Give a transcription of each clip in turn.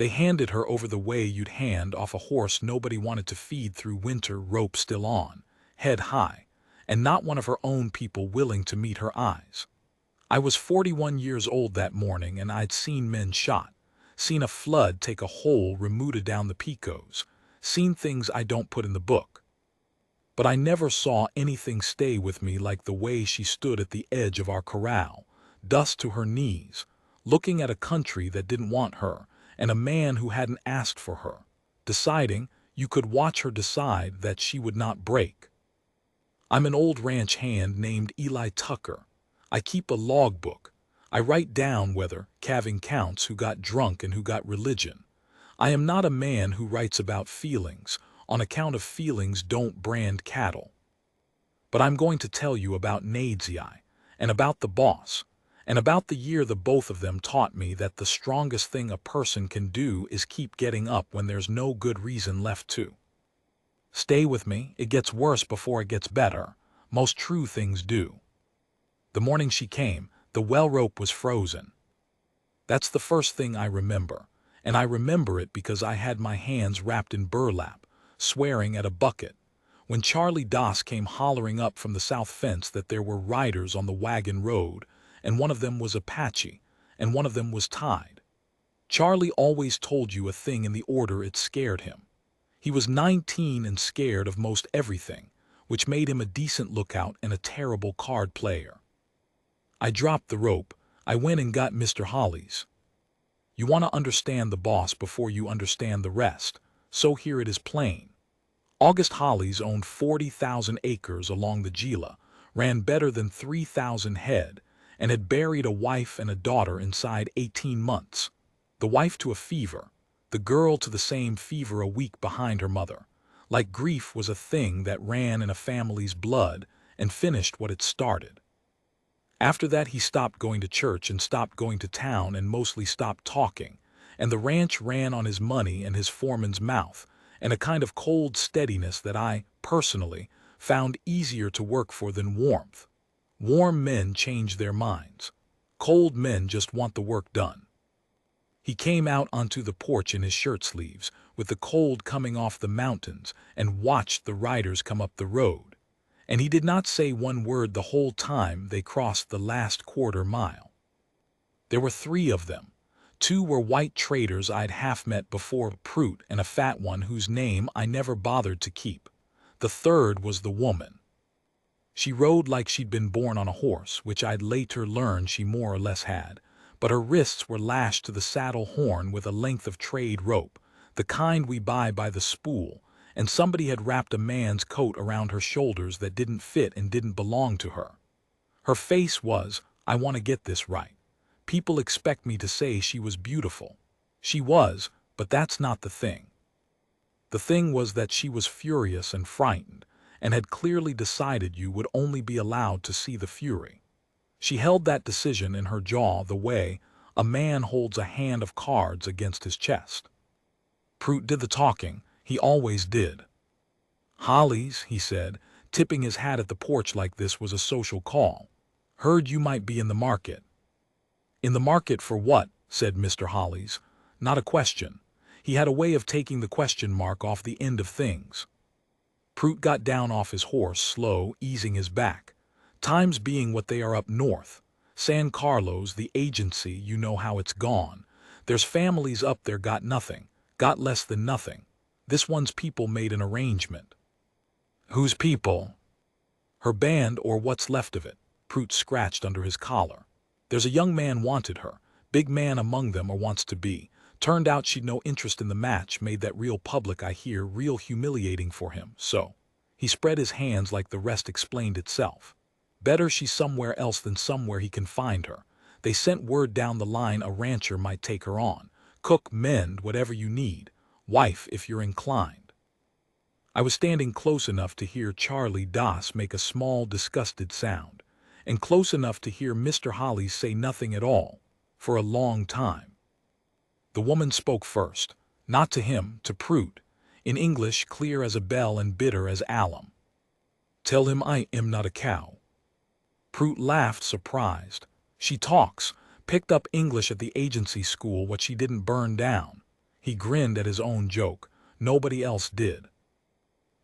They handed her over the way you'd hand off a horse nobody wanted to feed through winter, rope still on, head high, and not one of her own people willing to meet her eyes. I was 41 years old that morning, and I'd seen men shot, seen a flood take a whole remuda down the Picos, seen things I don't put in the book. But I never saw anything stay with me like the way she stood at the edge of our corral, dust to her knees, looking at a country that didn't want her, and a man who hadn't asked for her, deciding you could watch her decide that she would not break. I'm an old ranch hand named Eli Tucker. I keep a logbook. I write down whether calving counts, who got drunk and who got religion. I am not a man who writes about feelings, on account of feelings don't brand cattle. But I'm going to tell you about Nadzei, and about the boss, and about the year the both of them taught me that the strongest thing a person can do is keep getting up when there's no good reason left to. Stay with me, it gets worse before it gets better. Most true things do. The morning she came, the well rope was frozen. That's the first thing I remember, and I remember it because I had my hands wrapped in burlap, swearing at a bucket, when Charlie Doss came hollering up from the south fence that there were riders on the wagon road, and one of them was Apache, and one of them was tied. Charlie always told you a thing in the order it scared him. He was 19 and scared of most everything, which made him a decent lookout and a terrible card player. I dropped the rope. I went and got Mr. Hollies. You want to understand the boss before you understand the rest, so here it is plain. August Hollies owned 40,000 acres along the Gila, ran better than 3,000 head, and had buried a wife and a daughter inside 18 months. The wife to a fever, the girl to the same fever a week behind her mother. Like grief was a thing that ran in a family's blood and finished what it started. After that he stopped going to church and stopped going to town and mostly stopped talking, and the ranch ran on his money and his foreman's mouth, and a kind of cold steadiness that I, personally, found easier to work for than warmth. Warm men change their minds. Cold men just want the work done. He came out onto the porch in his shirt sleeves, with the cold coming off the mountains, and watched the riders come up the road. And he did not say one word the whole time they crossed the last quarter mile. There were 3 of them. 2 were white traders I'd half met before, Prout and a fat one whose name I never bothered to keep. The third was the woman. She rode like she'd been born on a horse, which I'd later learned she more or less had, but her wrists were lashed to the saddle horn with a length of trade rope, the kind we buy by the spool, and somebody had wrapped a man's coat around her shoulders that didn't fit and didn't belong to her. Her face was, I want to get this right. People expect me to say she was beautiful. She was, but that's not the thing. The thing was that she was furious and frightened, and had clearly decided you would only be allowed to see the fury. She held that decision in her jaw the way a man holds a hand of cards against his chest. Prout did the talking. He always did. Hollies, he said, tipping his hat at the porch like this was a social call. Heard you might be in the market. In the market for what? Said Mr. Hollies. Not a question. He had a way of taking the question mark off the end of things. Prout got down off his horse, slow, easing his back. Times being what they are up north. San Carlos, the agency, you know how it's gone. There's families up there got nothing, got less than nothing. This one's people made an arrangement. Whose people? Her band, or what's left of it. Prout scratched under his collar. There's a young man wanted her, big man among them, or wants to be. Turned out she'd no interest in the match, made that real public, I hear, real humiliating for him, so. He spread his hands like the rest explained itself. Better she's somewhere else than somewhere he can find her. They sent word down the line a rancher might take her on. Cook, mend, whatever you need. Wife, if you're inclined. I was standing close enough to hear Charlie Doss make a small, disgusted sound, and close enough to hear Mr. Hollies say nothing at all, for a long time. The woman spoke first, not to him, to Prout, in English clear as a bell and bitter as alum. Tell him I am not a cow. Prout laughed, surprised. She talks, picked up English at the agency school, what she didn't burn down. He grinned at his own joke. Nobody else did.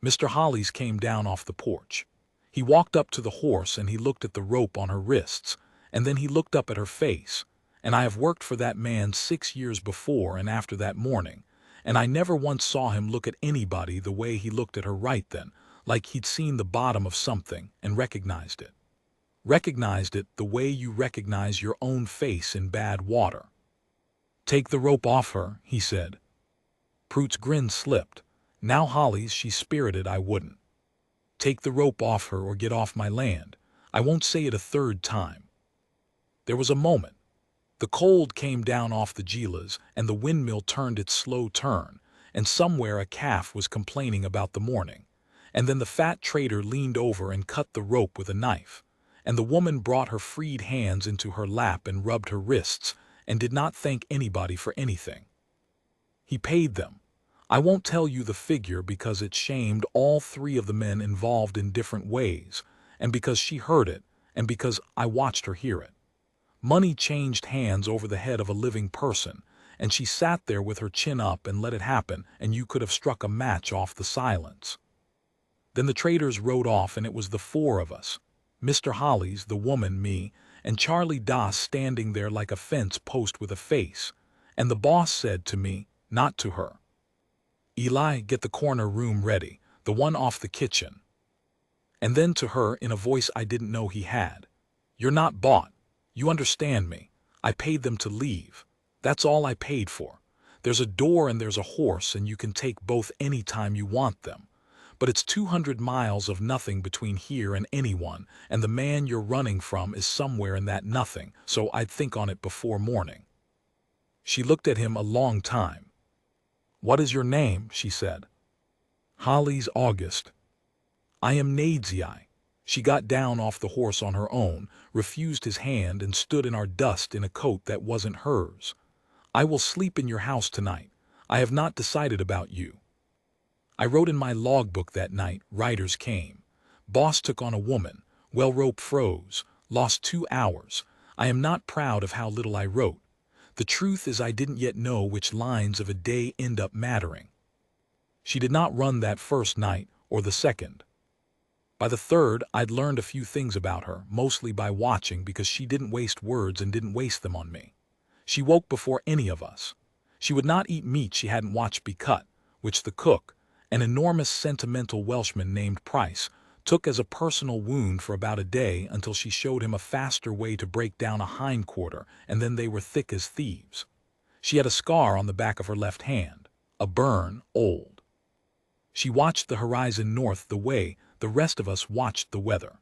Mr. Hollies came down off the porch. He walked up to the horse and he looked at the rope on her wrists, and then he looked up at her face. And I have worked for that man 6 years before and after that morning, and I never once saw him look at anybody the way he looked at her right then, like he'd seen the bottom of something and recognized it. Recognized it the way you recognize your own face in bad water. "Take the rope off her," he said. Prute's grin slipped. Now Hollies, she's spirited, I wouldn't. "Take the rope off her or get off my land. I won't say it a third time." There was a moment. The cold came down off the Gilas, and the windmill turned its slow turn, and somewhere a calf was complaining about the morning. And then the fat trader leaned over and cut the rope with a knife, and the woman brought her freed hands into her lap and rubbed her wrists, and did not thank anybody for anything. He paid them. I won't tell you the figure because it shamed all 3 of the men involved in different ways, and because she heard it, and because I watched her hear it. Money changed hands over the head of a living person, and she sat there with her chin up and let it happen, and you could have struck a match off the silence. Then the traders rode off, and it was the 4 of us, Mr. Hollies, the woman, me, and Charlie Das standing there like a fence post with a face, and the boss said to me, not to her, "Eli, get the corner room ready, the one off the kitchen." And then to her in a voice I didn't know he had, "You're not bought. You understand me. I paid them to leave. That's all I paid for. There's a door and there's a horse, and you can take both any time you want them. But it's 200 miles of nothing between here and anyone, and the man you're running from is somewhere in that nothing, so I'd think on it before morning." She looked at him a long time. "What is your name?" she said. "Hollies August." "I am Nadzei." She got down off the horse on her own, refused his hand, and stood in our dust in a coat that wasn't hers. "I will sleep in your house tonight. I have not decided about you." I wrote in my logbook that night, "Riders came. Boss took on a woman. Well, rope froze. Lost 2 hours. I am not proud of how little I wrote. The truth is I didn't yet know which lines of a day end up mattering. She did not run that first night, or the second. By the third, I'd learned a few things about her, mostly by watching, because she didn't waste words and didn't waste them on me. She woke before any of us. She would not eat meat she hadn't watched be cut, which the cook, an enormous sentimental Welshman named Price, took as a personal wound for about a day until she showed him a faster way to break down a hindquarter, and then they were thick as thieves. She had a scar on the back of her left hand, a burn, old. She watched the horizon north the way the rest of us watched the weather.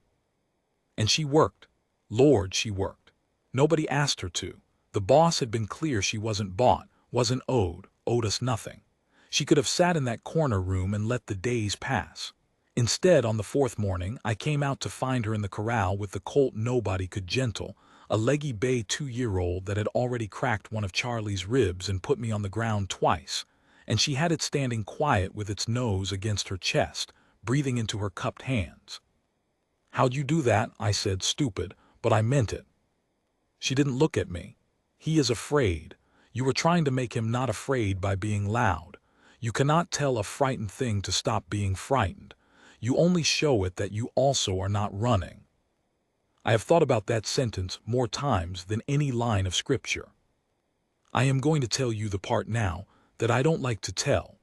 And she worked. Lord, she worked. Nobody asked her to. The boss had been clear she wasn't bought, wasn't owed us nothing. She could have sat in that corner room and let the days pass. Instead, on the 4th morning, I came out to find her in the corral with the colt nobody could gentle, a leggy bay 2-year-old that had already cracked one of Charlie's ribs and put me on the ground twice, and she had it standing quiet with its nose against her chest, breathing into her cupped hands. "How'd you do that?" I said, stupid, but I meant it. She didn't look at me. "He is afraid. You were trying to make him not afraid by being loud. You cannot tell a frightened thing to stop being frightened. You only show it that you also are not running." I have thought about that sentence more times than any line of scripture. I am going to tell you the part now that I don't like to tell.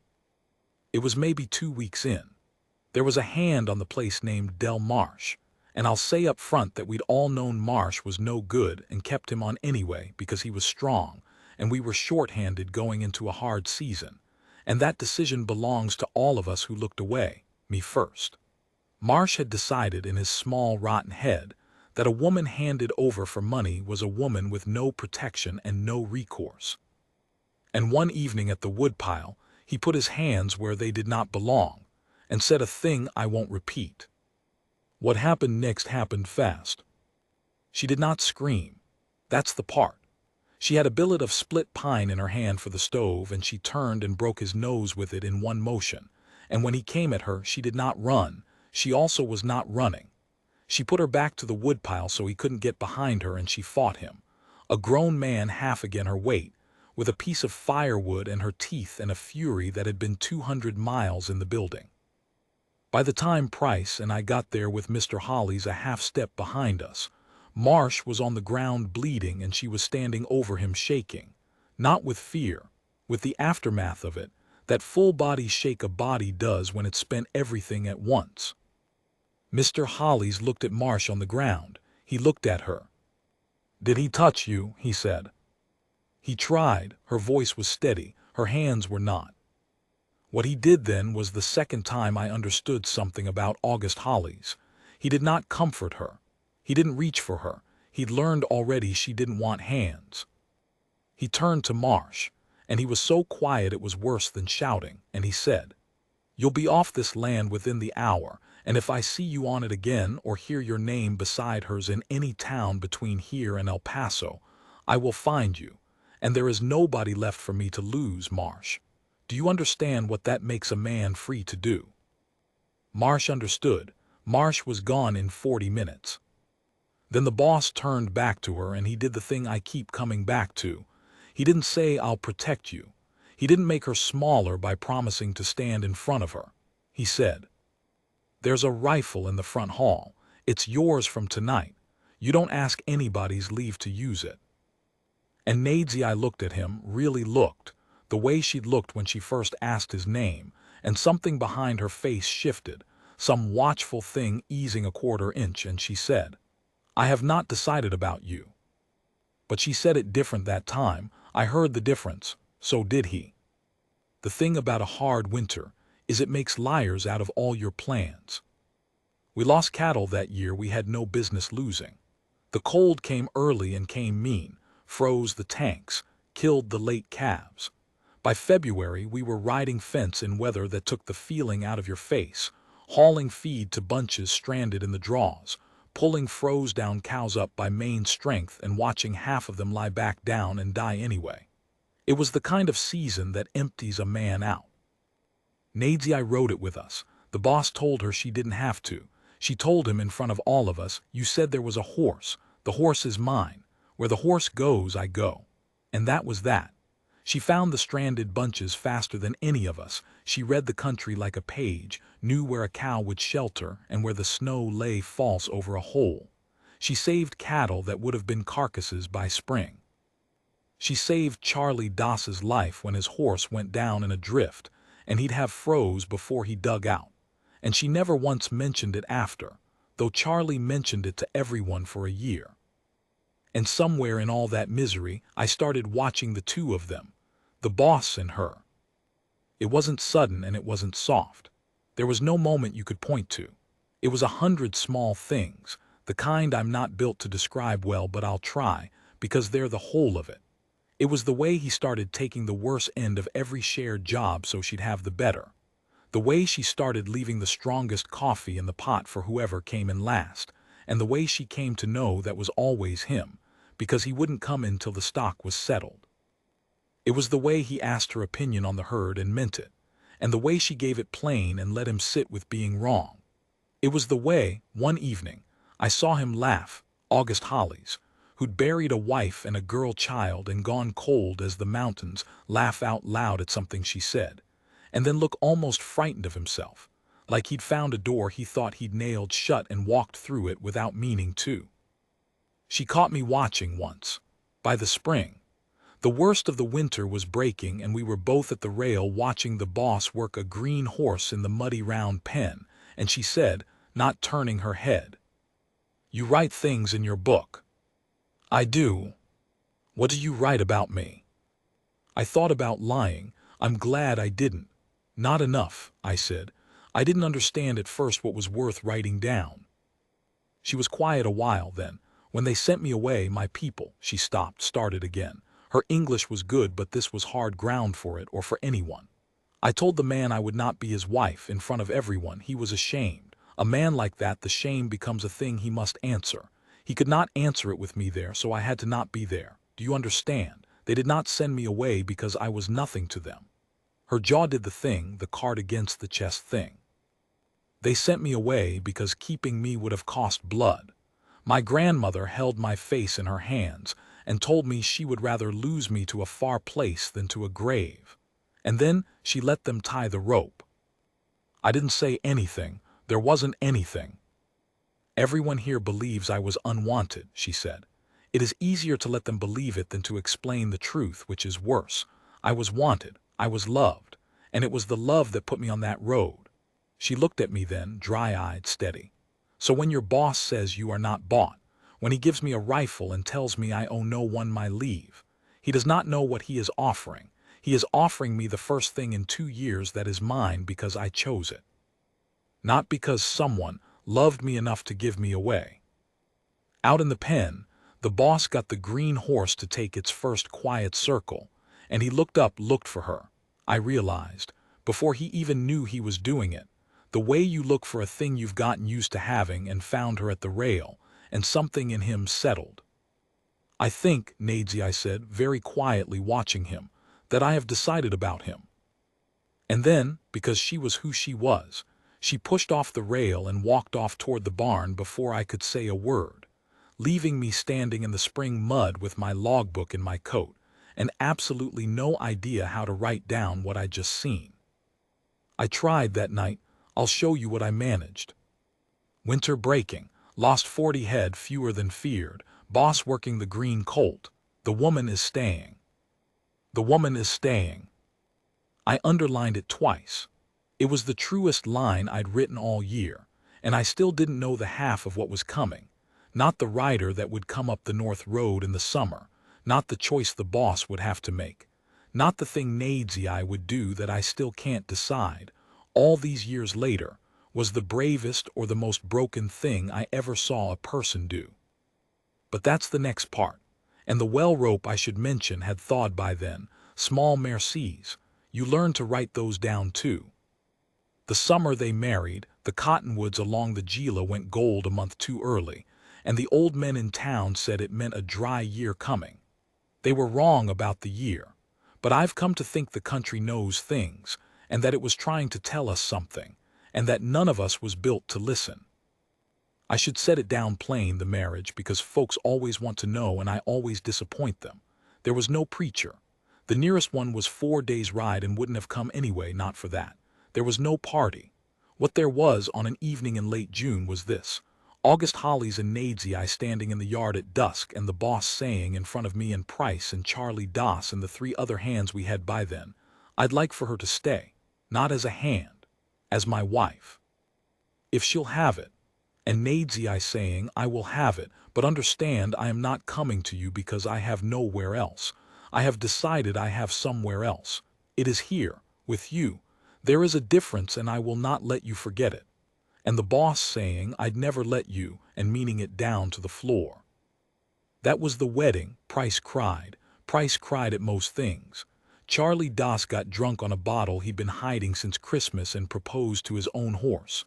It was maybe 2 weeks in. There was a hand on the place named Del Marsh, and I'll say up front that we'd all known Marsh was no good and kept him on anyway because he was strong, and we were short-handed going into a hard season, and that decision belongs to all of us who looked away, me first. Marsh had decided in his small, rotten head that a woman handed over for money was a woman with no protection and no recourse. And one evening at the woodpile, he put his hands where they did not belong, and said a thing I won't repeat. What happened next happened fast. She did not scream. That's the part. She had a billet of split pine in her hand for the stove, and she turned and broke his nose with it in one motion, and when he came at her she did not run, she also was not running. She put her back to the woodpile so he couldn't get behind her, and she fought him, a grown man half again her weight, with a piece of firewood in her teeth and a fury that had been 200 miles in the building. By the time Price and I got there with Mr. Hollies a half step behind us, Marsh was on the ground bleeding and she was standing over him shaking, not with fear, with the aftermath of it, that full-body shake a body does when it's spent everything at once. Mr. Hollies looked at Marsh on the ground. He looked at her. "Did he touch you?" he said. "He tried." Her voice was steady. Her hands were not. What he did then was the second time I understood something about August Hollies. He did not comfort her. He didn't reach for her. He'd learned already she didn't want hands. He turned to Marsh, and he was so quiet it was worse than shouting, and he said, "You'll be off this land within the hour, and if I see you on it again or hear your name beside hers in any town between here and El Paso, I will find you, and there is nobody left for me to lose, Marsh. Do you understand what that makes a man free to do?" Marsh understood. Marsh was gone in 40 minutes. Then the boss turned back to her and he did the thing I keep coming back to. He didn't say, "I'll protect you." He didn't make her smaller by promising to stand in front of her. He said, "There's a rifle in the front hall. It's yours from tonight. You don't ask anybody's leave to use it." And Nadesy, I looked at him, really looked, the way she'd looked when she first asked his name, and something behind her face shifted, some watchful thing easing a quarter inch, and she said, "I have not decided about you." But she said it different that time. I heard the difference. So did he. The thing about a hard winter is it makes liars out of all your plans. We lost cattle that year we had no business losing. The cold came early and came mean, froze the tanks, killed the late calves. By February we were riding fence in weather that took the feeling out of your face, hauling feed to bunches stranded in the draws, pulling froze-down cows up by main strength and watching half of them lie back down and die anyway. It was the kind of season that empties a man out. Nadesy, I rode it with us. The boss told her she didn't have to. She told him in front of all of us, "You said there was a horse. The horse is mine. Where the horse goes, I go." And that was that. She found the stranded bunches faster than any of us. She read the country like a page, knew where a cow would shelter and where the snow lay false over a hole. She saved cattle that would have been carcasses by spring. She saved Charlie Doss's life when his horse went down in a drift, and he'd have froze before he dug out. And she never once mentioned it after, though Charlie mentioned it to everyone for a year. And somewhere in all that misery, I started watching the two of them, the boss and her. It wasn't sudden and it wasn't soft. There was no moment you could point to. It was 100 small things, the kind I'm not built to describe well, but I'll try, because they're the whole of it. It was the way he started taking the worst end of every shared job so she'd have the better. The way she started leaving the strongest coffee in the pot for whoever came in last, and the way she came to know that was always him, because he wouldn't come in till the stock was settled. It was the way he asked her opinion on the herd and meant it, and the way she gave it plain and let him sit with being wrong. It was the way, one evening, I saw him laugh, August Hollies, who'd buried a wife and a girl child and gone cold as the mountains, laugh out loud at something she said, and then look almost frightened of himself, like he'd found a door he thought he'd nailed shut and walked through it without meaning to. She caught me watching once. By the spring, the worst of the winter was breaking and we were both at the rail watching the boss work a green horse in the muddy round pen, and she said, not turning her head, "You write things in your book." "I do." "What do you write about me?" I thought about lying. I'm glad I didn't. "Not enough," I said. "I didn't understand at first what was worth writing down." She was quiet a while then. "When they sent me away, my people," she stopped, started again. Her English was good, but this was hard ground for it or for anyone. "I told the man I would not be his wife in front of everyone. He was ashamed. A man like that, the shame becomes a thing he must answer. He could not answer it with me there, so I had to not be there. Do you understand? They did not send me away because I was nothing to them." Her jaw did the thing, the card against the chest thing. "They sent me away because keeping me would have cost blood. My grandmother held my face in her hands, and told me she would rather lose me to a far place than to a grave. And then she let them tie the rope. I didn't say anything. There wasn't anything. Everyone here believes I was unwanted, she said. It is easier to let them believe it than to explain the truth, which is worse. I was wanted. I was loved. And it was the love that put me on that road. She looked at me then, dry-eyed, steady. So when your boss says you are not bought, when he gives me a rifle and tells me I owe no one my leave, he does not know what he is offering. He is offering me the first thing in 2 years that is mine because I chose it. Not because someone loved me enough to give me away. Out in the pen, the boss got the green horse to take its first quiet circle, and he looked for her. I realized, before he even knew he was doing it, the way you look for a thing you've gotten used to having, and found her at the rail, and something in him settled. I think, Nadesy, I said, very quietly watching him, that I have decided about him. And then, because she was who she was, she pushed off the rail and walked off toward the barn before I could say a word, leaving me standing in the spring mud with my logbook in my coat, and absolutely no idea how to write down what I'd just seen. I tried that night. I'll show you what I managed. Winter breaking, lost 40 head, fewer than feared, boss working the green colt. The woman is staying. The woman is staying. I underlined it twice. It was the truest line I'd written all year, and I still didn't know the half of what was coming. Not the rider that would come up the North Road in the summer, not the choice the boss would have to make, not the thing Nadesy I would do that I still can't decide, all these years later, was the bravest or the most broken thing I ever saw a person do. But that's the next part, and the well rope I should mention had thawed by then, small mercies. You learn to write those down too. The summer they married, the cottonwoods along the Gila went gold a month too early, and the old men in town said it meant a dry year coming. They were wrong about the year, but I've come to think the country knows things, and that it was trying to tell us something, and that none of us was built to listen. I should set it down plain, the marriage, because folks always want to know and I always disappoint them. There was no preacher. The nearest one was 4 days' ride and wouldn't have come anyway, not for that. There was no party. What there was on an evening in late June was this: August Hollies and Nadesy I standing in the yard at dusk, and the boss saying in front of me and Price and Charlie Doss and the 3 other hands we had by then, I'd like for her to stay, not as a hand, as my wife. If she'll have it. And Nadesy I saying, I will have it, but understand I am not coming to you because I have nowhere else. I have decided I have somewhere else. It is here, with you. There is a difference, and I will not let you forget it. And the boss saying, I'd never let you, and meaning it down to the floor. That was the wedding, Price cried. Price cried at most things. Charlie Doss got drunk on a bottle he'd been hiding since Christmas and proposed to his own horse.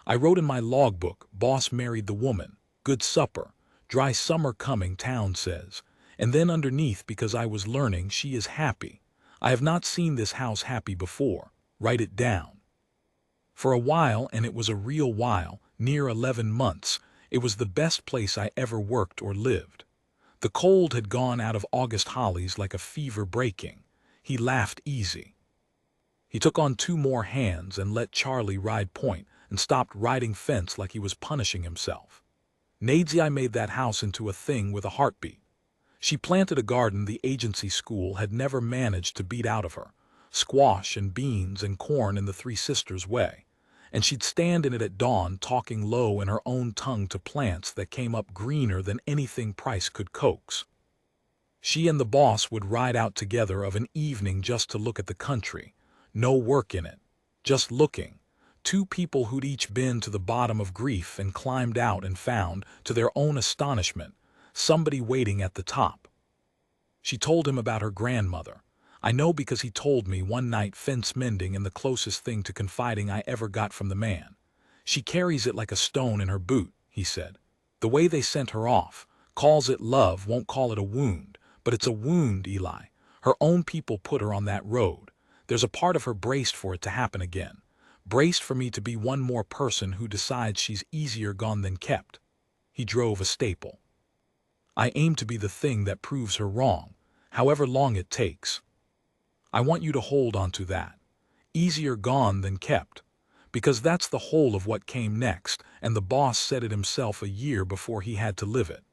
I wrote in my logbook, boss married the woman, good supper, dry summer coming, town says. And then underneath, because I was learning, she is happy. I have not seen this house happy before. Write it down. For a while, and it was a real while, near 11 months, it was the best place I ever worked or lived. The cold had gone out of August Hollies like a fever breaking. He laughed easy. He took on 2 more hands and let Charlie ride point, and stopped riding fence like he was punishing himself. Nadesy I made that house into a thing with a heartbeat. She planted a garden the agency school had never managed to beat out of her, squash and beans and corn in the 3 sisters' way, and she'd stand in it at dawn talking low in her own tongue to plants that came up greener than anything Price could coax. She and the boss would ride out together of an evening just to look at the country, no work in it, just looking. 2 people who'd each been to the bottom of grief and climbed out and found, to their own astonishment, somebody waiting at the top. She told him about her grandmother. I know because he told me one night fence mending, and the closest thing to confiding I ever got from the man. She carries it like a stone in her boot, he said. The way they sent her off, calls it love, won't call it a wound, but it's a wound, Eli. Her own people put her on that road. There's a part of her braced for it to happen again. Braced for me to be one more person who decides she's easier gone than kept. He drove a staple. I aim to be the thing that proves her wrong, however long it takes. I want you to hold on to that. Easier gone than kept. Because that's the whole of what came next, and the boss said it himself a year before he had to live it.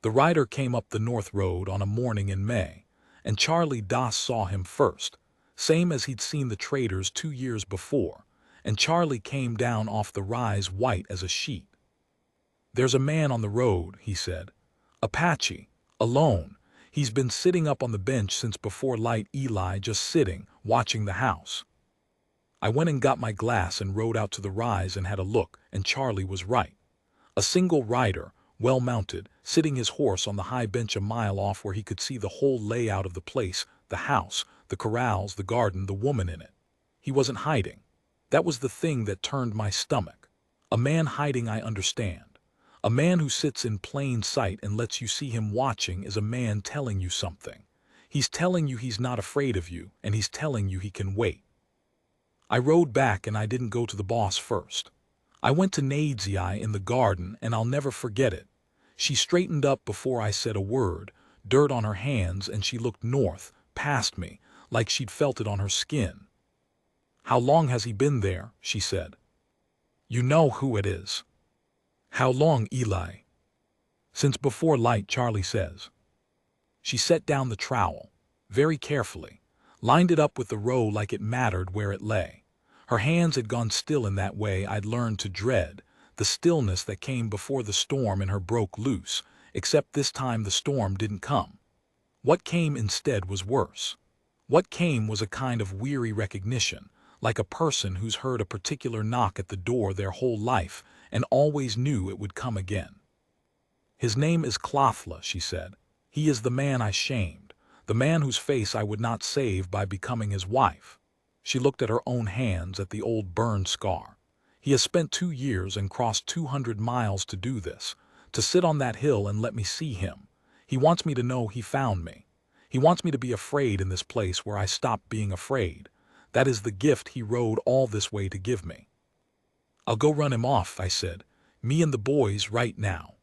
The rider came up the North Road on a morning in May, and Charlie Doss saw him first, same as he'd seen the traders 2 years before, and Charlie came down off the rise white as a sheet. "There's a man on the road," he said. "Apache, alone. He's been sitting up on the bench since before light. Eli just sitting, watching the house." I went and got my glass and rode out to the rise and had a look, and Charlie was right. A single rider, well mounted, sitting his horse on the high bench a mile off where he could see the whole layout of the place, the house, the corrals, the garden, the woman in it. He wasn't hiding. That was the thing that turned my stomach. A man hiding, I understand. A man who sits in plain sight and lets you see him watching is a man telling you something. He's telling you he's not afraid of you, and he's telling you he can wait. I rode back and I didn't go to the boss first. I went to Nadzei in the garden, and I'll never forget it. She straightened up before I said a word, dirt on her hands, and she looked north, past me, like she'd felt it on her skin. "How long has he been there?" she said. "You know who it is." "How long, Eli?" "Since before light," Charlie says. She set down the trowel, very carefully, lined it up with the row like it mattered where it lay. Her hands had gone still in that way I'd learned to dread, the stillness that came before the storm in her broke loose, except this time the storm didn't come. What came instead was worse. What came was a kind of weary recognition, like a person who's heard a particular knock at the door their whole life and always knew it would come again. "His name is Clothla," she said. "He is the man I shamed, the man whose face I would not save by becoming his wife." She looked at her own hands, at the old burn scar. "He has spent 2 years and crossed 200 miles to do this, to sit on that hill and let me see him. He wants me to know he found me. He wants me to be afraid in this place where I stopped being afraid. That is the gift he rode all this way to give me." "I'll go run him off," I said. "Me and the boys right now."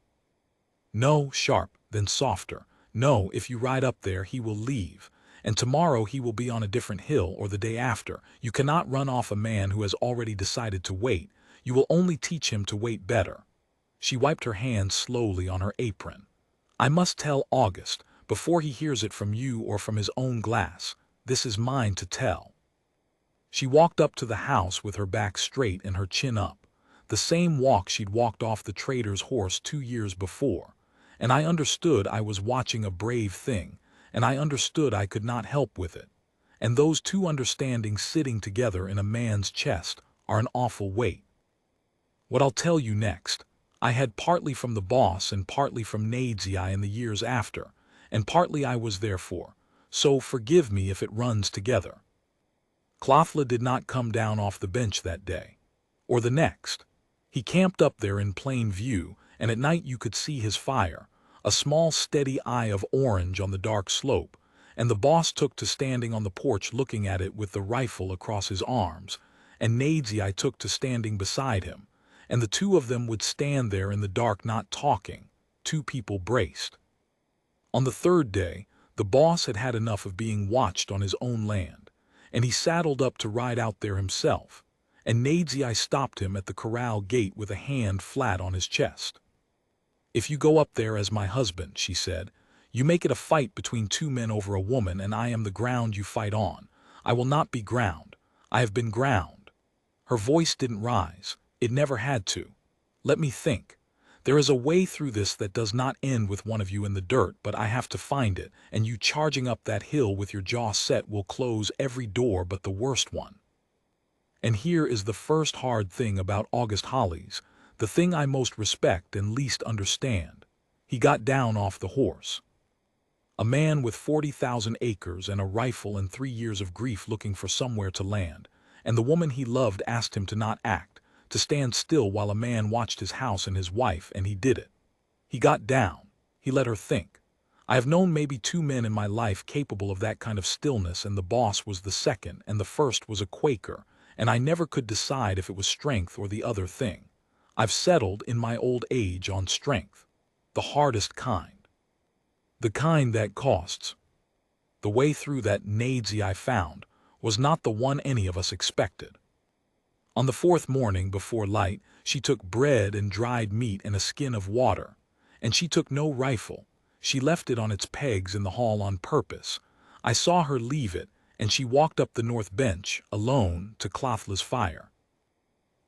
"No," sharp, then softer. "No, if you ride up there he will leave. And tomorrow he will be on a different hill, or the day after. You cannot run off a man who has already decided to wait. You will only teach him to wait better." She wiped her hands slowly on her apron. "I must tell August, before he hears it from you or from his own glass. This is mine to tell." She walked up to the house with her back straight and her chin up, the same walk she'd walked off the trader's horse 2 years before, and I understood I was watching a brave thing, and I understood I could not help with it. And those two understandings sitting together in a man's chest are an awful weight. What I'll tell you next, I had partly from the boss and partly from Nadzei in the years after, and partly I was there for, so forgive me if it runs together. Clothla did not come down off the bench that day, or the next. He camped up there in plain view, and at night you could see his fire, a small steady eye of orange on the dark slope, and the boss took to standing on the porch looking at it with the rifle across his arms, and Nadzei took to standing beside him, and the two of them would stand there in the dark not talking, 2 people braced. On the 3rd day, the boss had had enough of being watched on his own land, and he saddled up to ride out there himself, and Nadzei stopped him at the corral gate with a hand flat on his chest. "If you go up there as my husband," she said, "you make it a fight between 2 men over a woman, and I am the ground you fight on. I will not be ground. I have been ground." Her voice didn't rise. It never had to. "Let me think. There is a way through this that does not end with one of you in the dirt, but I have to find it, and you charging up that hill with your jaw set will close every door but the worst one. And here is the first hard thing about August Hollies, the thing I most respect and least understand." He got down off the horse. A man with 40,000 acres and a rifle and 3 years of grief looking for somewhere to land, and the woman he loved asked him to not act, to stand still while a man watched his house and his wife, and he did it. He got down. He let her think. I have known maybe 2 men in my life capable of that kind of stillness, and the boss was the second, and the first was a Quaker, and I never could decide if it was strength or the other thing. I've settled in my old age on strength. The hardest kind. The kind that costs. The way through that nadesy I found was not the one any of us expected. On the fourth morning before light, she took bread and dried meat and a skin of water, and she took no rifle. She left it on its pegs in the hall on purpose. I saw her leave it, and she walked up the north bench, alone, to Clothla's fire.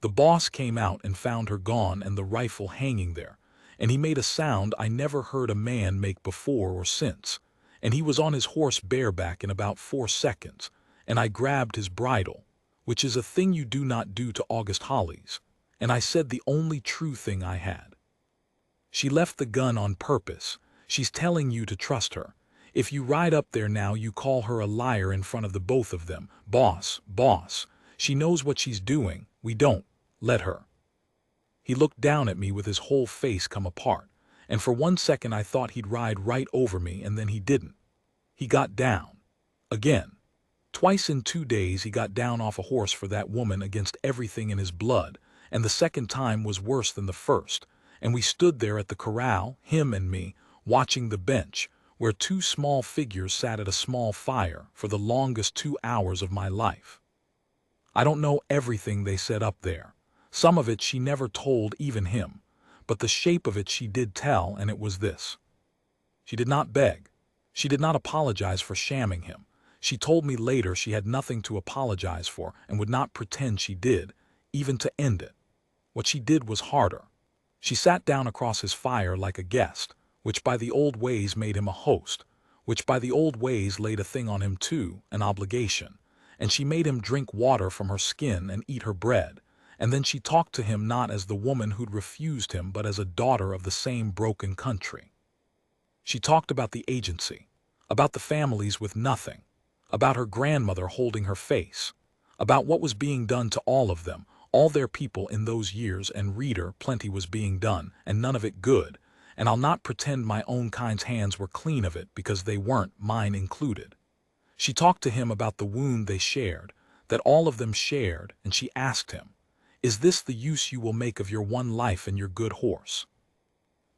The boss came out and found her gone and the rifle hanging there, and he made a sound I never heard a man make before or since, and he was on his horse bareback in about 4 seconds, and I grabbed his bridle, which is a thing you do not do to August Hollies, and I said the only true thing I had. She left the gun on purpose. She's telling you to trust her. If you ride up there now, you call her a liar in front of the both of them. Boss, boss, she knows what she's doing. We don't. Let her. He looked down at me with his whole face come apart, and for 1 second I thought he'd ride right over me, and then he didn't. He got down. Again. Twice in 2 days he got down off a horse for that woman against everything in his blood, and the second time was worse than the first, and we stood there at the corral, him and me, watching the bench, where 2 small figures sat at a small fire, for the longest 2 hours of my life. I don't know everything they said up there. Some of it she never told even him, but the shape of it she did tell, and it was this. She did not beg. She did not apologize for shamming him. She told me later she had nothing to apologize for and would not pretend she did, even to end it. What she did was harder. She sat down across his fire like a guest, which by the old ways made him a host, which by the old ways laid a thing on him too, an obligation, and she made him drink water from her skin and eat her bread, and then she talked to him not as the woman who'd refused him but as a daughter of the same broken country. She talked about the agency, about the families with nothing, about her grandmother holding her face, about what was being done to all of them, all their people in those years, and reader, plenty was being done, and none of it good, and I'll not pretend my own kind's hands were clean of it, because they weren't, mine included. She talked to him about the wound they shared, that all of them shared, and she asked him, "Is this the use you will make of your one life and your good horse?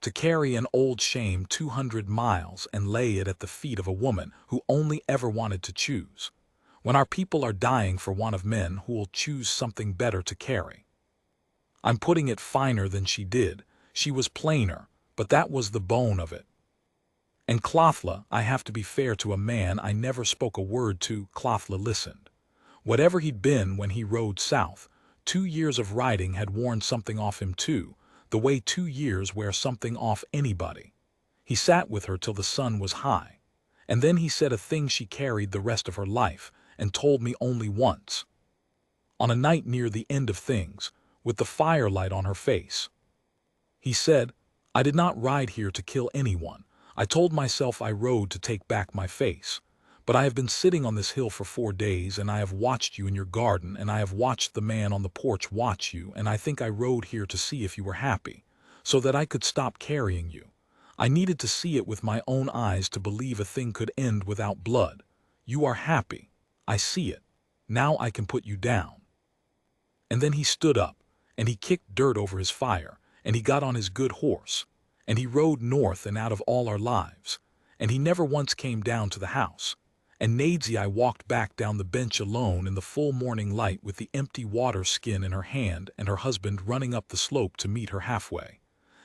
To carry an old shame 200 miles and lay it at the feet of a woman who only ever wanted to choose, when our people are dying for want of men who will choose something better to carry." I'm putting it finer than she did. She was plainer, but that was the bone of it. And Clothla, I have to be fair to a man I never spoke a word to. Clothla listened. Whatever he'd been when he rode south, 2 years of riding had worn something off him too, the way 2 years wear something off anybody. He sat with her till the sun was high, and then he said a thing she carried the rest of her life and told me only once. On a night near the end of things, with the firelight on her face. He said, "I did not ride here to kill anyone. I told myself I rode to take back my face. But I have been sitting on this hill for 4 days, and I have watched you in your garden, and I have watched the man on the porch watch you, and I think I rode here to see if you were happy, so that I could stop carrying you. I needed to see it with my own eyes to believe a thing could end without blood. You are happy. I see it. Now I can put you down." And then he stood up, and he kicked dirt over his fire, and he got on his good horse, and he rode north and out of all our lives, and he never once came down to the house. And Nadesy I walked back down the bench alone in the full morning light with the empty water skin in her hand and her husband running up the slope to meet her halfway.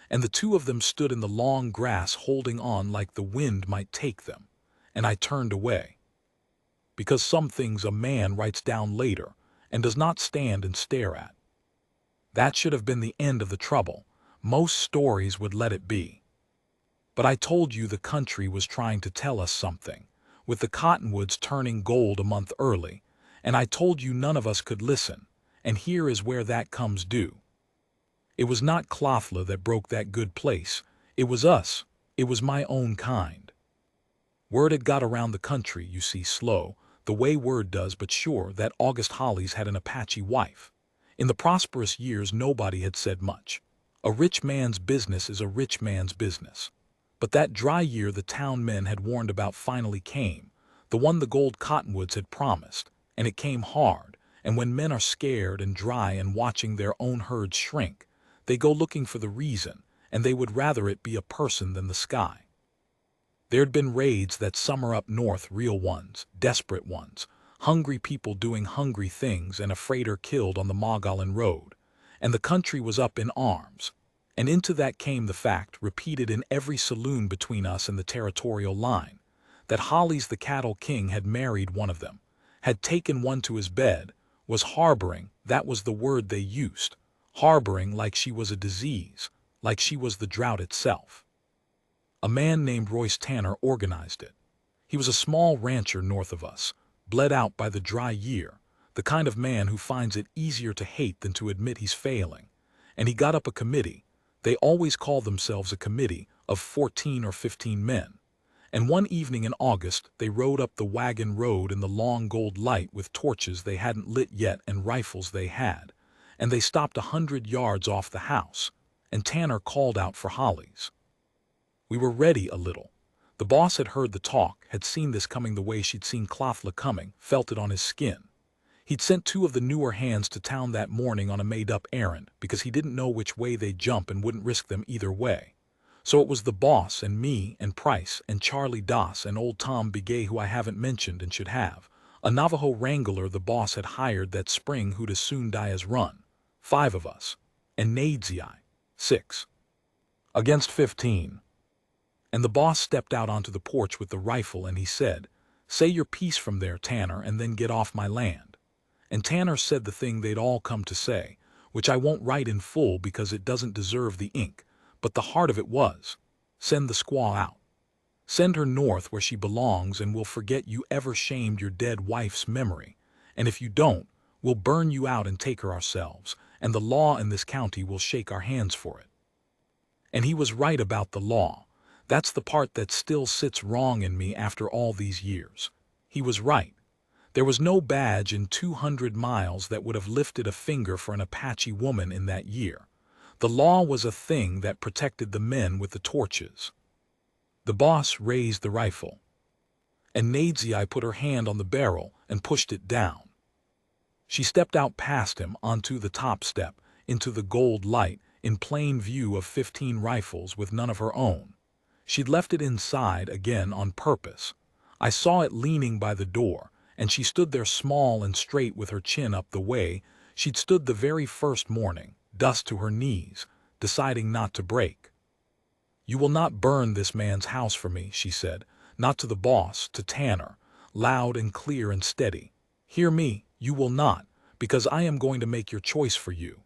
And the 2 of them stood in the long grass holding on like the wind might take them, and I turned away. Because some things a man writes down later and does not stand and stare at. That should have been the end of the trouble. Most stories would let it be. But I told you the country was trying to tell us something, with the cottonwoods turning gold a month early, and I told you none of us could listen, and here is where that comes due. It was not Clothla that broke that good place. It was us. It was my own kind. Word had got around the country, you see, slow, the way word does, but sure, that August Hollies had an Apache wife. In the prosperous years nobody had said much. A rich man's business is a rich man's business. But that dry year the town men had warned about finally came, the one the gold cottonwoods had promised, and it came hard, and when men are scared and dry and watching their own herds shrink, they go looking for the reason, and they would rather it be a person than the sky. There'd been raids that summer up north, real ones, desperate ones, hungry people doing hungry things, and a freighter killed on the Mogollon Road. And the country was up in arms. And into that came the fact, repeated in every saloon between us and the territorial line, that Holly's the cattle king had married one of them, had taken one to his bed, was harboring, that was the word they used, harboring like she was a disease, like she was the drought itself. A man named Royce Tanner organized it. He was a small rancher north of us, bled out by the dry year, the kind of man who finds it easier to hate than to admit he's failing. And he got up a committee. They always call themselves a committee of 14 or 15 men. And one evening in August, they rode up the wagon road in the long gold light with torches they hadn't lit yet and rifles they had. And they stopped 100 yards off the house, and Tanner called out for Hollies. We were ready a little. The boss had heard the talk, had seen this coming the way she'd seen Clothla coming, felt it on his skin. He'd sent 2 of the newer hands to town that morning on a made-up errand because he didn't know which way they'd jump and wouldn't risk them either way. So it was the boss and me and Price and Charlie Doss and old Tom Begay, who I haven't mentioned and should have, a Navajo wrangler the boss had hired that spring who'd as soon die as run. 5 of us. And Nadzei. 6. Against 15. And the boss stepped out onto the porch with the rifle and he said, "Say your piece from there, Tanner, and then get off my land." And Tanner said the thing they'd all come to say, which I won't write in full because it doesn't deserve the ink, but the heart of it was, "Send the squaw out. Send her north where she belongs, and we'll forget you ever shamed your dead wife's memory. And if you don't, we'll burn you out and take her ourselves, and the law in this county will shake our hands for it." And he was right about the law. That's the part that still sits wrong in me after all these years. He was right. There was no badge in 200 miles that would have lifted a finger for an Apache woman in that year. The law was a thing that protected the men with the torches. The boss raised the rifle, and Nadzei put her hand on the barrel and pushed it down. She stepped out past him onto the top step, into the gold light, in plain view of 15 rifles with none of her own. She'd left it inside again on purpose. I saw it leaning by the door, and she stood there small and straight with her chin up the way she'd stood the very first morning, dust to her knees, deciding not to break. "You will not burn this man's house for me," she said, not to the boss, to Tanner, loud and clear and steady. "Hear me, you will not, because I am going to make your choice for you."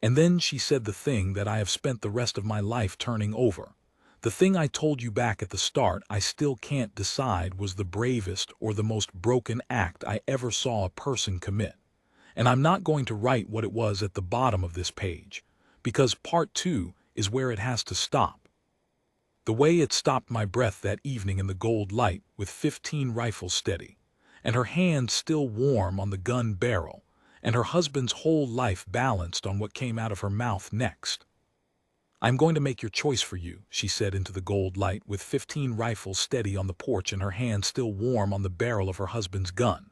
And then she said the thing that I have spent the rest of my life turning over. The thing I told you back at the start I still can't decide was the bravest or the most broken act I ever saw a person commit. And I'm not going to write what it was at the bottom of this page, because part 2 is where it has to stop. The way it stopped my breath that evening in the gold light with 15 rifles steady, and her hand still warm on the gun barrel, and her husband's whole life balanced on what came out of her mouth next. "I'm going to make your choice for you," she said into the gold light with 15 rifles steady on the porch and her hand still warm on the barrel of her husband's gun.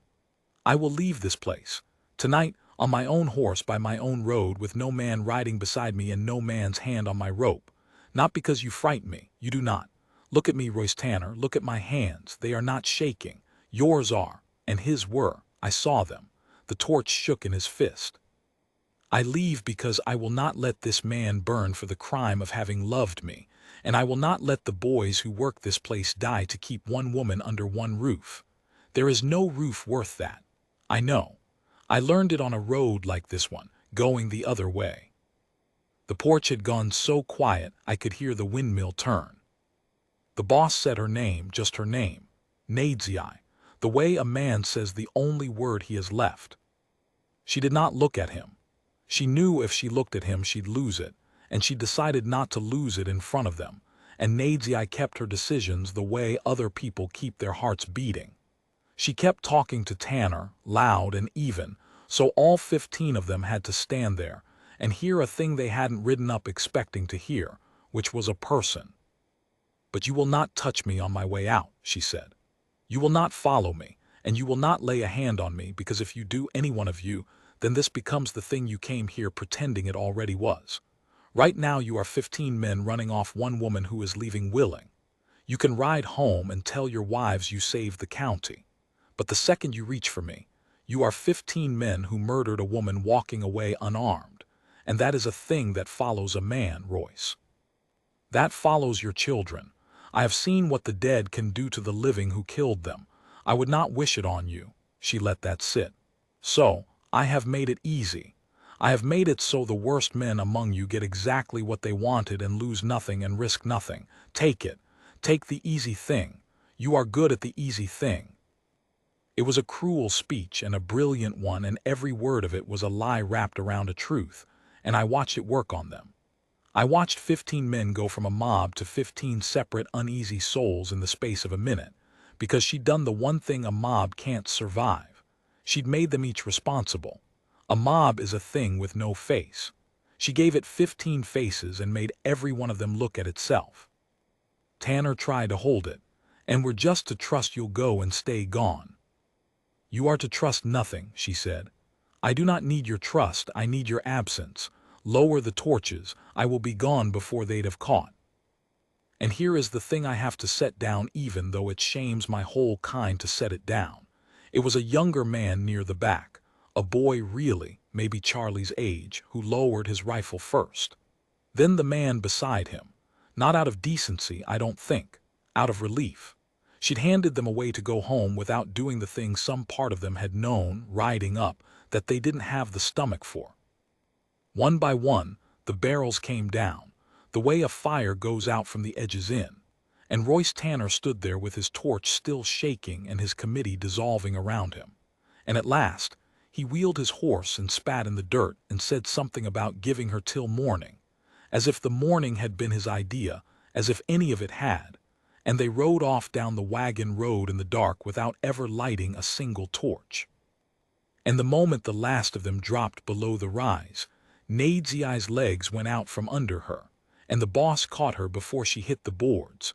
"I will leave this place, tonight, on my own horse by my own road with no man riding beside me and no man's hand on my rope. Not because you frighten me, you do not. Look at me, Royce Tanner, look at my hands, they are not shaking. Yours are, and his were, I saw them." The torch shook in his fist. "I leave because I will not let this man burn for the crime of having loved me, and I will not let the boys who work this place die to keep one woman under one roof. There is no roof worth that. I know. I learned it on a road like this one, going the other way." The porch had gone so quiet I could hear the windmill turn. The boss said her name, just her name, Nadzei, the way a man says the only word he has left. She did not look at him. She knew if she looked at him she'd lose it, and she decided not to lose it in front of them, and Nadzei kept her decisions the way other people keep their hearts beating. She kept talking to Tanner, loud and even, so all 15 of them had to stand there and hear a thing they hadn't ridden up expecting to hear, which was a person. "But you will not touch me on my way out," she said. "You will not follow me, and you will not lay a hand on me, because if you do, any one of you, then this becomes the thing you came here pretending it already was. Right now you are 15 men running off one woman who is leaving willing. You can ride home and tell your wives you saved the county. But the second you reach for me, you are 15 men who murdered a woman walking away unarmed. And that is a thing that follows a man, Royce. That follows your children. I have seen what the dead can do to the living who killed them. I would not wish it on you. She let that sit. So, I have made it easy. I have made it so the worst men among you get exactly what they wanted and lose nothing and risk nothing. Take it. Take the easy thing. You are good at the easy thing. It was a cruel speech and a brilliant one, and every word of it was a lie wrapped around a truth, and I watched it work on them. I watched 15 men go from a mob to 15 separate uneasy souls in the space of a minute, because she'd done the one thing a mob can't survive. She'd made them each responsible. A mob is a thing with no face. She gave it 15 faces and made every one of them look at itself. Tanner tried to hold it, and we're just to trust you'll go and stay gone. You are to trust nothing, she said. I do not need your trust, I need your absence. Lower the torches, I will be gone before they'd have caught. And here is the thing I have to set down, even though it shames my whole kind to set it down. It was a younger man near the back, a boy really, maybe Charlie's age, who lowered his rifle first. Then the man beside him, not out of decency, I don't think, out of relief. She'd handed them away to go home without doing the thing some part of them had known, riding up, that they didn't have the stomach for. One by one, the barrels came down, the way a fire goes out from the edges in, and Royce Tanner stood there with his torch still shaking and his committee dissolving around him. And at last, he wheeled his horse and spat in the dirt and said something about giving her till morning, as if the morning had been his idea, as if any of it had, and they rode off down the wagon road in the dark without ever lighting a single torch. And the moment the last of them dropped below the rise, Nadezi's legs went out from under her, and the boss caught her before she hit the boards.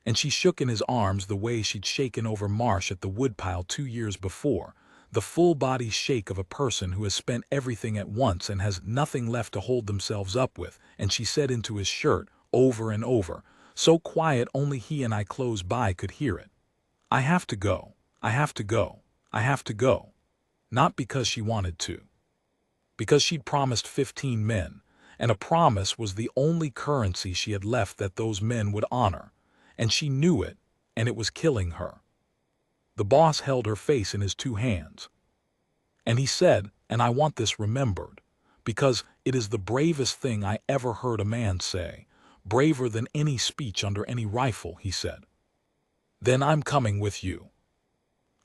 And she shook in his arms the way she'd shaken over Marsh at the woodpile 2 years before, the full-body shake of a person who has spent everything at once and has nothing left to hold themselves up with, and she said into his shirt, over and over, so quiet only he and I close by could hear it. I have to go, I have to go, I have to go. Not because she wanted to. Because she'd promised 15 men, and a promise was the only currency she had left that those men would honor, and she knew it, and it was killing her. The boss held her face in his 2 hands. And he said, and I want this remembered, because it is the bravest thing I ever heard a man say, braver than any speech under any rifle, he said. Then I'm coming with you.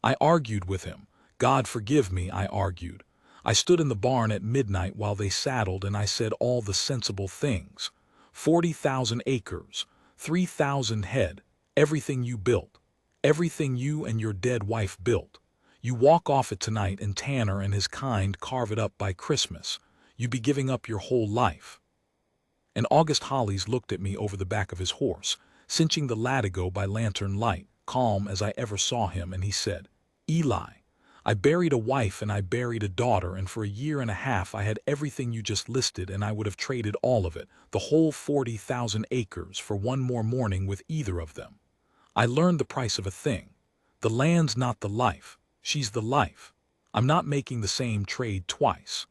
I argued with him. God forgive me, I argued. I stood in the barn at midnight while they saddled, and I said all the sensible things. 40,000 acres, 3,000 head, everything you built, everything you and your dead wife built. You walk off it tonight and Tanner and his kind carve it up by Christmas. You be giving up your whole life. And August Hollies looked at me over the back of his horse, cinching the latigo by lantern light, calm as I ever saw him, and he said, Eli, I buried a wife and I buried a daughter, and for a year and a half I had everything you just listed, and I would have traded all of it, the whole 40,000 acres, for one more morning with either of them. I learned the price of a thing. The land's not the life, she's the life. I'm not making the same trade twice.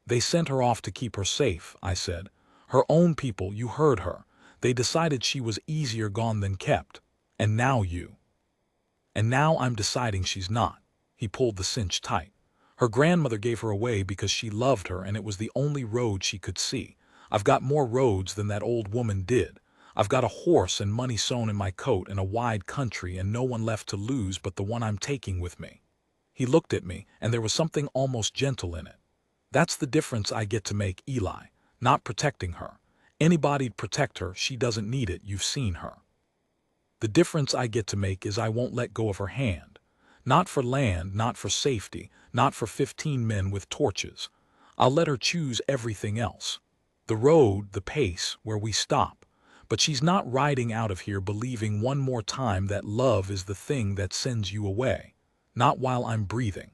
They sent her off to keep her safe, I said. Her own people, you heard her. They decided she was easier gone than kept. And now you. And now I'm deciding she's not. He pulled the cinch tight. Her grandmother gave her away because she loved her, and it was the only road she could see. I've got more roads than that old woman did. I've got a horse and money sewn in my coat and a wide country and no one left to lose but the one I'm taking with me. He looked at me, and there was something almost gentle in it. That's the difference I get to make, Eli. Not protecting her. Anybody'd protect her, she doesn't need it, you've seen her. The difference I get to make is I won't let go of her hand. Not for land, not for safety, not for 15 men with torches. I'll let her choose everything else. The road, the pace, where we stop. But she's not riding out of here believing one more time that love is the thing that sends you away. Not while I'm breathing.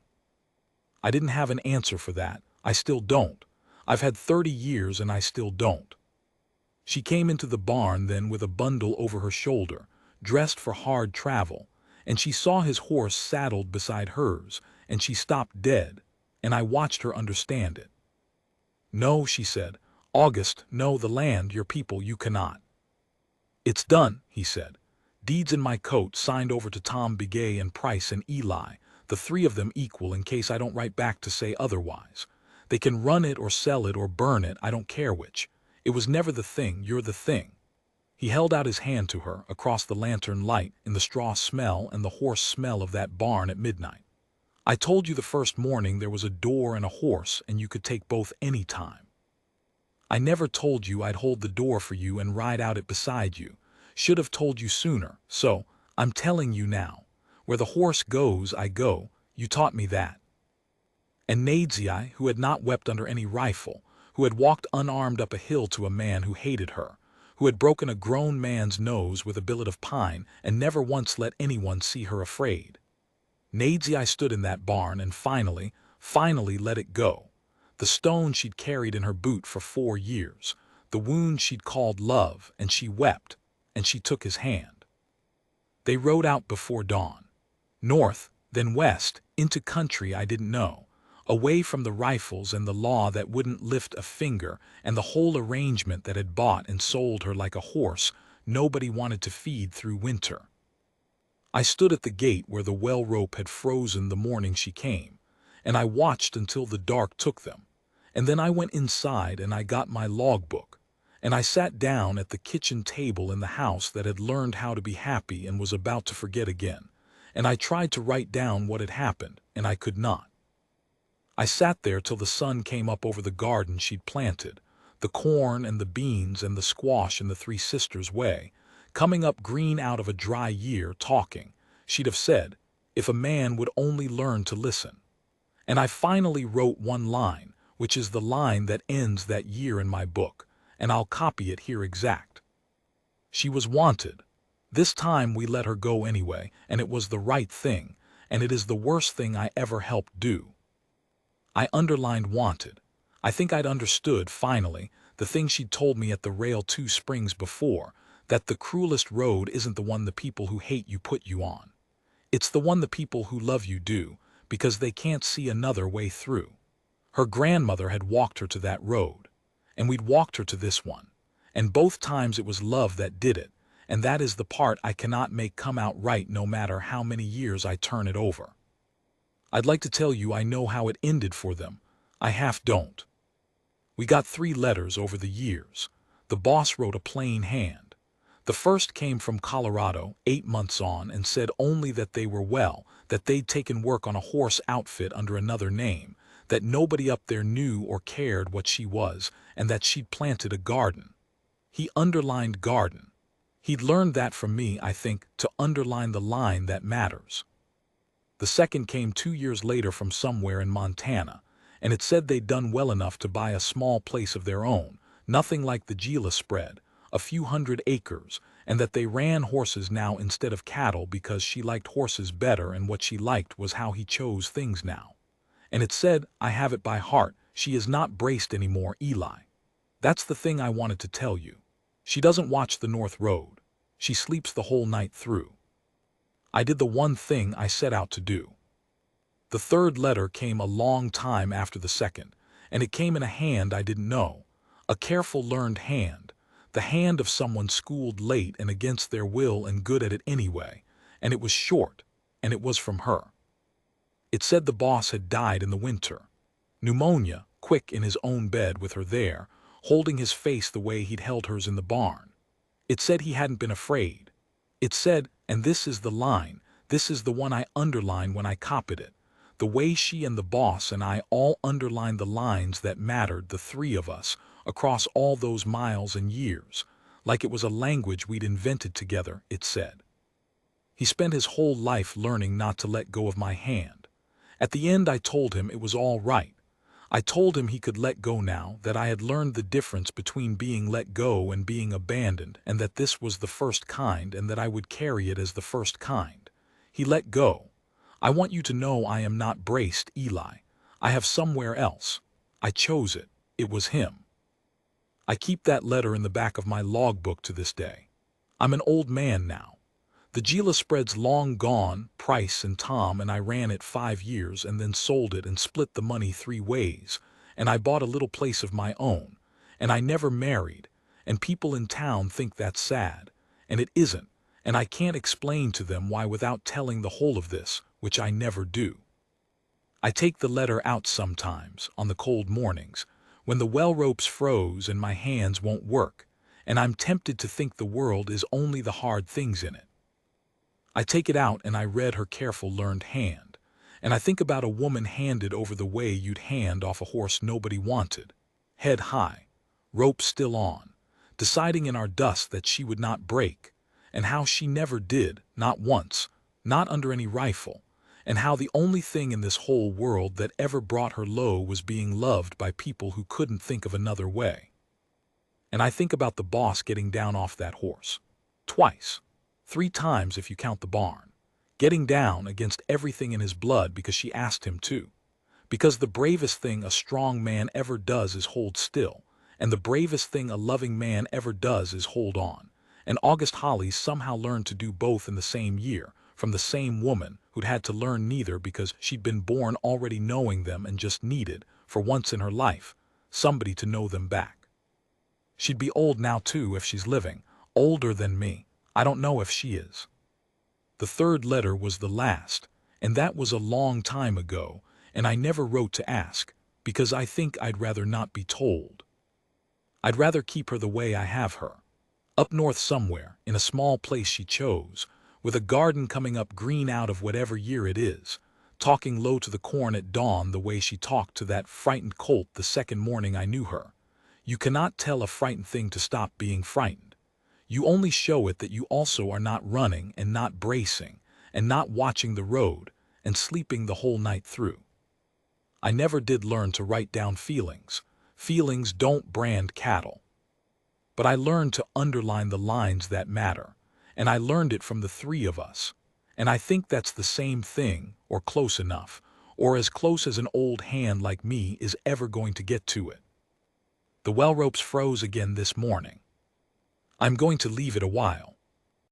I didn't have an answer for that. I still don't. I've had 30 years and I still don't. She came into the barn then with a bundle over her shoulder, dressed for hard travel, and she saw his horse saddled beside hers, and she stopped dead, and I watched her understand it. "No," she said. "August, no, the land, your people, you cannot." "It's done," he said. "Deeds in my coat, signed over to Tom Begay and Price and Eli, the three of them equal in case I don't write back to say otherwise. They can run it or sell it or burn it, I don't care which. It was never the thing, you're the thing." He held out his hand to her, across the lantern light, in the straw smell and the horse smell of that barn at midnight. "I told you the first morning there was a door and a horse, and you could take both any time. I never told you I'd hold the door for you and ride out it beside you. Should have told you sooner, so I'm telling you now. Where the horse goes, I go. You taught me that." And Nadzei, who had not wept under any rifle, who had walked unarmed up a hill to a man who hated her, who had broken a grown man's nose with a billet of pine and never once let anyone see her afraid. Nadzei stood in that barn and finally let it go. The stone she'd carried in her boot for 4 years, the wound she'd called love, and she wept, and she took his hand. They rode out before dawn. North, then west, into country I didn't know, away from the rifles and the law that wouldn't lift a finger and the whole arrangement that had bought and sold her like a horse nobody wanted to feed through winter. I stood at the gate where the well rope had frozen the morning she came, and I watched until the dark took them. And then I went inside and I got my logbook, and I sat down at the kitchen table in the house that had learned how to be happy and was about to forget again, and I tried to write down what had happened, and I could not. I sat there till the sun came up over the garden she'd planted, the corn and the beans and the squash in the Three Sisters way, coming up green out of a dry year, talking, she'd have said, if a man would only learn to listen. And I finally wrote one line, which is the line that ends that year in my book, and I'll copy it here exact. She was wanted. This time we let her go anyway, and it was the right thing, and it is the worst thing I ever helped do. I underlined wanted. I think I'd understood, finally, the thing she'd told me at the rail 2 springs before, that the cruelest road isn't the one the people who hate you put you on. It's the one the people who love you do, because they can't see another way through. Her grandmother had walked her to that road, and we'd walked her to this one, and both times it was love that did it, and that is the part I cannot make come out right no matter how many years I turn it over. I'd like to tell you I know how it ended for them. I half don't. We got 3 letters over the years. The boss wrote a plain hand. The first came from Colorado, 8 months on, and said only that they were well, that they'd taken work on a horse outfit under another name, that nobody up there knew or cared what she was, and that she'd planted a garden. He underlined garden. He'd learned that from me, I think, to underline the line that matters. The second came 2 years later from somewhere in Montana, and it said they'd done well enough to buy a small place of their own, nothing like the Gila spread, a few hundred acres, and that they ran horses now instead of cattle because she liked horses better, and what she liked was how he chose things now. And it said, I have it by heart, she is not braced anymore, Eli. That's the thing I wanted to tell you. She doesn't watch the North Road. She sleeps the whole night through. I did the one thing I set out to do. The third letter came a long time after the second, and it came in a hand I didn't know, a careful learned hand, the hand of someone schooled late and against their will and good at it anyway, and it was short, and it was from her. It said the boss had died in the winter. Pneumonia, quick in his own bed with her there, holding his face the way he'd held hers in the barn. It said he hadn't been afraid. It said, and this is the line, this is the one I underlined when I copied it, the way she and the boss and I all underlined the lines that mattered, the 3 of us, across all those miles and years, like it was a language we'd invented together, it said. He spent his whole life learning not to let go of my hand. At the end I told him it was all right. I told him he could let go now, that I had learned the difference between being let go and being abandoned, and that this was the first kind, and that I would carry it as the first kind. He let go. I want you to know I am not braced, Eli. I have somewhere else. I chose it. It was him. I keep that letter in the back of my logbook to this day. I'm an old man now. The Gila spread's long gone, Price and Tom and I ran it 5 years and then sold it and split the money 3 ways, and I bought a little place of my own, and I never married, and people in town think that's sad, and it isn't, and I can't explain to them why without telling the whole of this, which I never do. I take the letter out sometimes, on the cold mornings, when the well ropes froze and my hands won't work, and I'm tempted to think the world is only the hard things in it. I take it out and I read her careful learned hand, and I think about a woman handed over the way you'd hand off a horse nobody wanted, head high, rope still on, deciding in our dust that she would not break, and how she never did, not once, not under any rifle, and how the only thing in this whole world that ever brought her low was being loved by people who couldn't think of another way. And I think about the boss getting down off that horse. Twice. 3 times if you count the barn. Getting down against everything in his blood because she asked him to. Because the bravest thing a strong man ever does is hold still, and the bravest thing a loving man ever does is hold on. And August Holly somehow learned to do both in the same year, from the same woman who'd had to learn neither because she'd been born already knowing them and just needed, for once in her life, somebody to know them back. She'd be old now too if she's living, older than me. I don't know if she is. The third letter was the last, and that was a long time ago, and I never wrote to ask, because I think I'd rather not be told. I'd rather keep her the way I have her. Up north somewhere, in a small place she chose, with a garden coming up green out of whatever year it is, talking low to the corn at dawn the way she talked to that frightened colt the second morning I knew her. You cannot tell a frightened thing to stop being frightened. You only show it that you also are not running and not bracing and not watching the road and sleeping the whole night through. I never did learn to write down feelings. Feelings don't brand cattle. But I learned to underline the lines that matter, and I learned it from the 3 of us. And I think that's the same thing, or close enough, or as close as an old hand like me is ever going to get to it. The well ropes froze again this morning. I'm going to leave it a while.